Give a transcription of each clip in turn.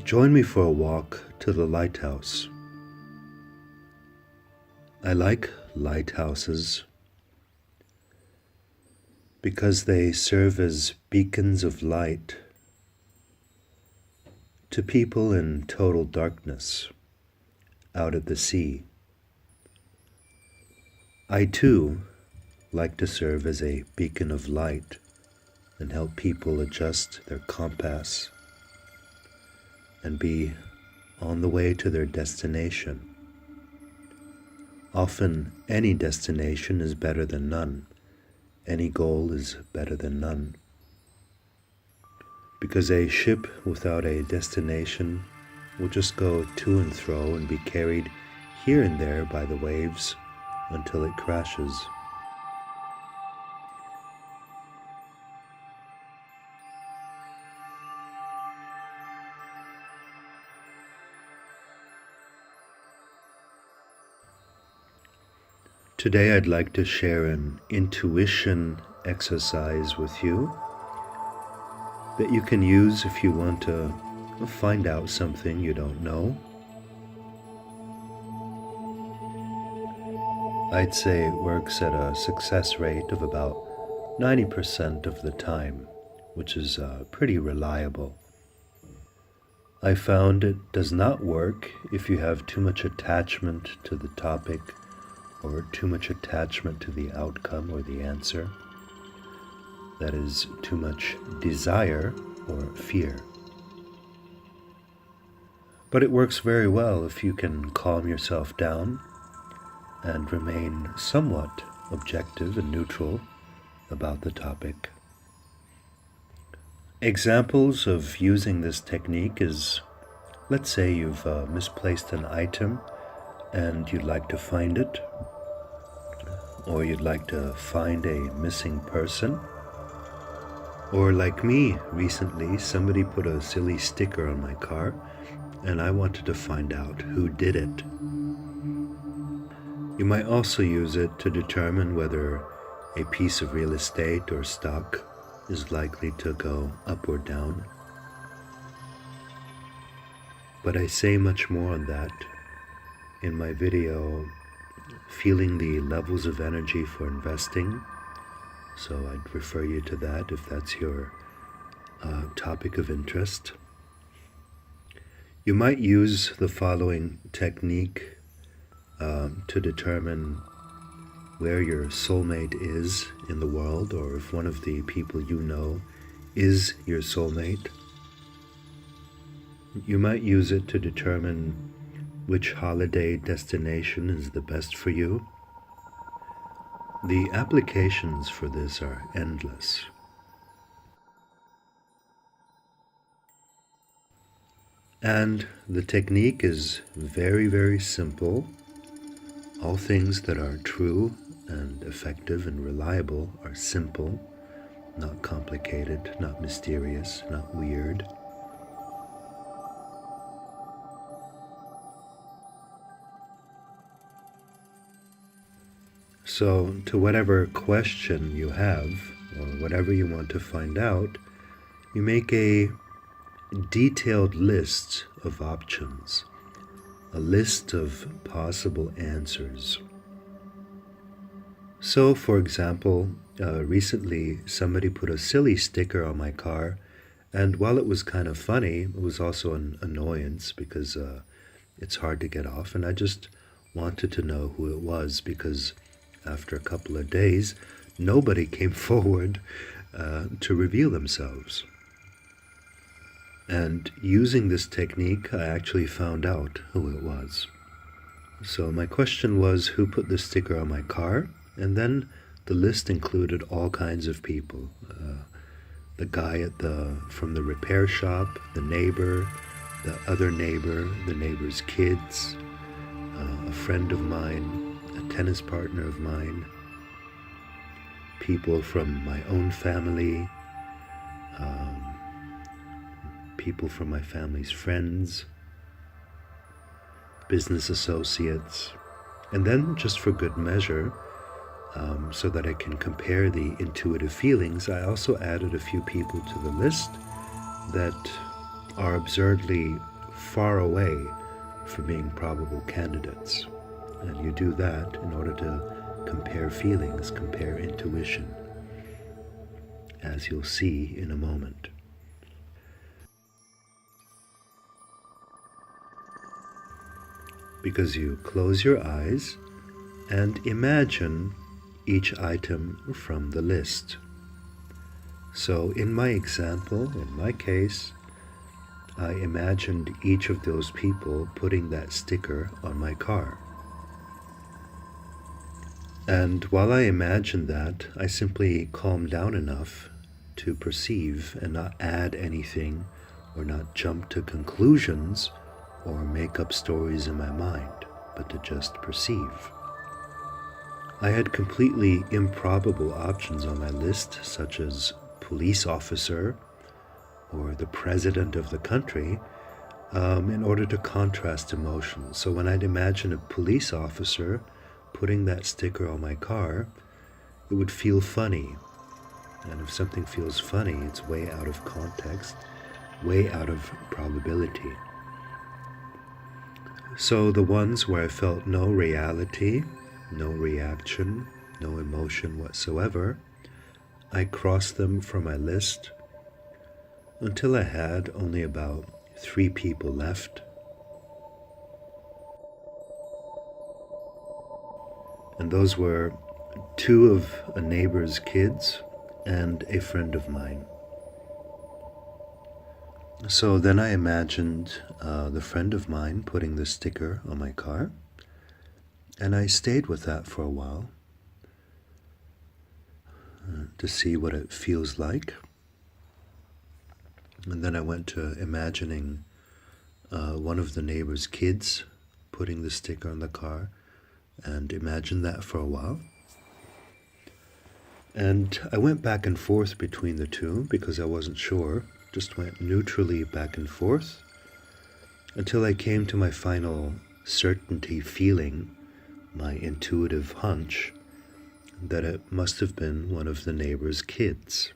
Join me for a walk to the lighthouse. I like lighthouses because they serve as beacons of light to people in total darkness out at the sea. I too like to serve as a beacon of light and help people adjust their compass and be on the way to their destination. Often, any destination is better than none. Any goal is better than none. Because a ship without a destination will just go to and fro and be carried here and there by the waves until it crashes. Today I'd like to share an intuition exercise with you that you can use if you want to find out something you don't know. I'd say it works at a success rate of about 90% of the time, which is pretty reliable. I found it does not work if you have too much attachment to the topic or too much attachment to the outcome or the answer. That is, too much desire or fear. But it works very well if you can calm yourself down and remain somewhat objective and neutral about the topic. Examples of using this technique is, let's say you've misplaced an item and you'd like to find it, or you'd like to find a missing person, or like me, recently somebody put a silly sticker on my car and I wanted to find out who did it. You might also use it to determine whether a piece of real estate or stock is likely to go up or down. But I say much more on that in my video, Feeling the Levels of Energy for Investing. So I'd refer you to that if that's your topic of interest. You might use the following technique to determine where your soulmate is in the world, or if one of the people you know is your soulmate. You might use it to determine which holiday destination is the best for you. The applications for this are endless. And the technique is very, very simple. All things that are true and effective and reliable are simple, not complicated, not mysterious, not weird. So, to whatever question you have, or whatever you want to find out, you make a detailed list of options, a list of possible answers. So, for example, recently somebody put a silly sticker on my car, and while it was kind of funny, it was also an annoyance because it's hard to get off, and I just wanted to know who it was, because after a couple of days, nobody came forward to reveal themselves. And using this technique, I actually found out who it was. So my question was, who put the sticker on my car? And then the list included all kinds of people. The guy from the repair shop, the neighbor, the other neighbor, the neighbor's kids, a friend of mine, a tennis partner of mine, people from my own family, people from my family's friends, business associates, and then just for good measure, so that I can compare the intuitive feelings, I also added a few people to the list that are absurdly far away from being probable candidates. And you do that in order to compare feelings, compare intuition, as you'll see in a moment. Because you close your eyes and imagine each item from the list. So in my example, in my case, I imagined each of those people putting that sticker on my car. And while I imagined that, I simply calmed down enough to perceive and not add anything or not jump to conclusions or make up stories in my mind, but to just perceive. I had completely improbable options on my list, such as police officer or the president of the country, in order to contrast emotions. So when I'd imagine a police officer putting that sticker on my car, it would feel funny. And if something feels funny, it's way out of context, way out of probability. So the ones where I felt no reality, no reaction, no emotion whatsoever, I crossed them from my list until I had only about 3 people left. And those were 2 of a neighbor's kids and a friend of mine. So then I imagined the friend of mine putting the sticker on my car, and I stayed with that for a while to see what it feels like. And then I went to imagining one of the neighbor's kids putting the sticker on the car, and imagined that for a while. And I went back and forth between the two because I wasn't sure, just went neutrally back and forth until I came to my final certainty feeling, my intuitive hunch, that it must have been one of the neighbor's kids.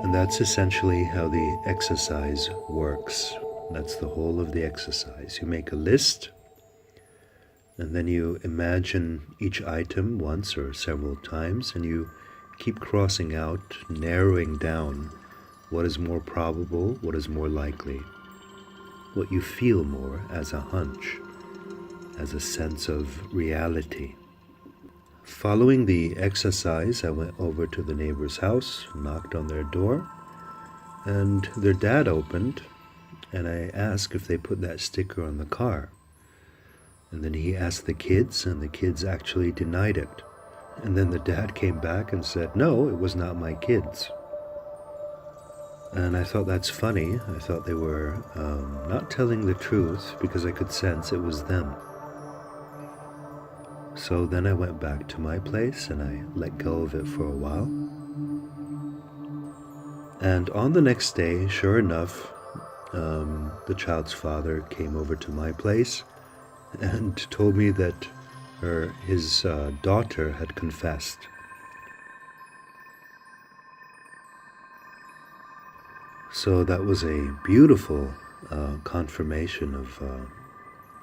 And that's essentially how the exercise works. That's the whole of the exercise. You make a list, and then you imagine each item once or several times, and you keep crossing out, narrowing down what is more probable, what is more likely, what you feel more as a hunch, as a sense of reality. Following the exercise, I went over to the neighbor's house, knocked on their door, and their dad opened, and I asked if they put that sticker on the car. And then he asked the kids, and the kids actually denied it. And then the dad came back and said, no, it was not my kids. And I thought that's funny. I thought they were not telling the truth because I could sense it was them. So then I went back to my place and I let go of it for a while. And on the next day, sure enough, the child's father came over to my place and told me that his daughter had confessed. So that was a beautiful confirmation of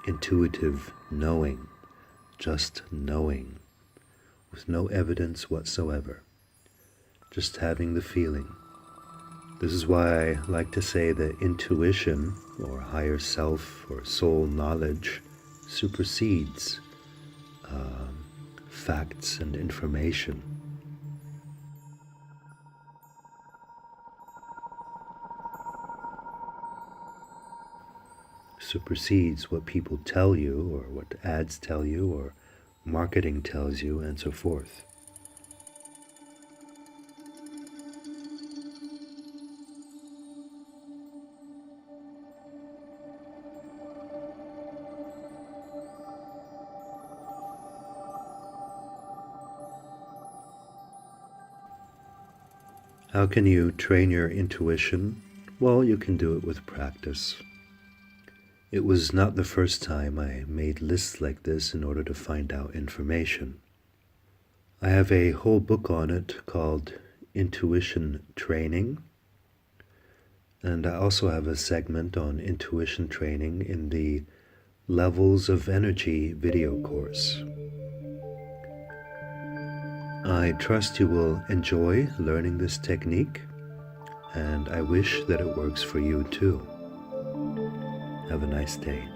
intuitive knowing. Just knowing, with no evidence whatsoever. just having the feeling. This is why I like to say that intuition, or higher self, or soul knowledge, supersedes facts and information. Supersedes what people tell you, or what ads tell you, or marketing tells you, and so forth. How can you train your intuition? Well, you can do it with practice. It was not the first time I made lists like this in order to find out information. I have a whole book on it called Intuition Training, and I also have a segment on intuition training in the Levels of Energy video course. I trust you will enjoy learning this technique, and I wish that it works for you too. Have a nice day.